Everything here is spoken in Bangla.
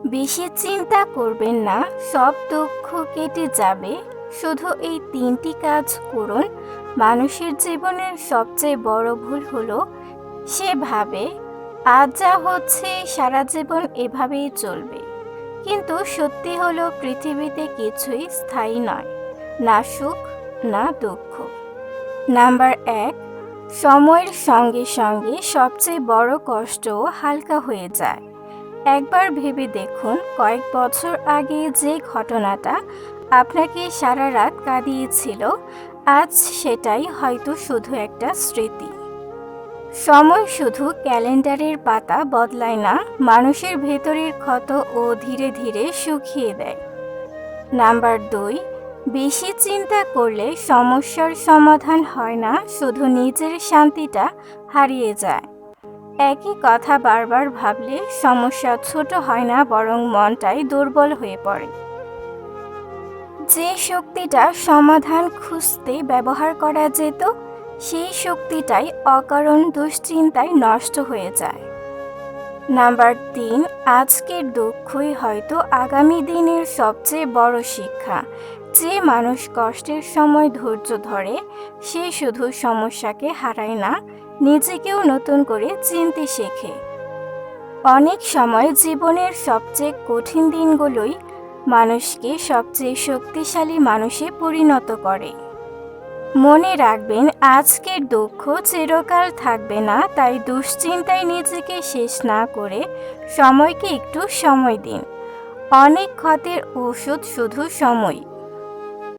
বেশি চিন্তা করবেন না, সব দুঃখ কেটে যাবে। শুধু এই তিনটি কাজ করুন। মানুষের জীবনের সবচেয়ে বড় ভুল হলো সে ভাবে আজ যা হচ্ছে সারা জীবন এভাবেই চলবে। কিন্তু সত্যি হলো পৃথিবীতে কিছুই স্থায়ী নয়, না সুখ না দুঃখ। নাম্বার ১, সময়ের সঙ্গে সঙ্গে সবচেয়ে বড় কষ্টও হালকা হয়ে যায়। একবার ভেবে দেখুন, কয়েক বছর আগে যে ঘটনাটা আপনাকে সারা রাত কাঁদিয়েছিল, আজ সেটাই হয়তো শুধু একটা স্মৃতি। সময় শুধু ক্যালেন্ডারের পাতা বদলায় না, মানুষের ভেতরের ক্ষতও ধীরে ধীরে শুকিয়ে দেয়। নাম্বার ২, বেশি চিন্তা করলে সমস্যার সমাধান হয় না, শুধু নিজের শান্তিটা হারিয়ে যায়। একই কথা বারবার ভাবলে সমস্যা ছোট হয় না, বরং মনটাই দুর্বল হয়ে পড়ে। যে শক্তিটা সমাধান খুঁজতে ব্যবহার করা যেত, সেই শক্তিটাই অকারণ দুশ্চিন্তায় নষ্ট হয়ে যায়। নাম্বার ৩, আজকের দুঃখই হয়তো আগামী দিনের সবচেয়ে বড় শিক্ষা। যে মানুষ কষ্টের সময় ধৈর্য ধরে, সে শুধু সমস্যাকে হারায় না, নিজেকেও নতুন করে চিনতে শেখে। অনেক সময় জীবনের সবচেয়ে কঠিন দিনগুলোই মানুষকে সবচেয়ে শক্তিশালী মানুষে পরিণত করে। মনে রাখবেন, আজকের দুঃখ চিরকাল থাকবে না, তাই দুশ্চিন্তায় নিজেকে শেষ না করে সময়কে একটু সময় দিন। অনেক ক্ষতের ওষুধ শুধু সময়,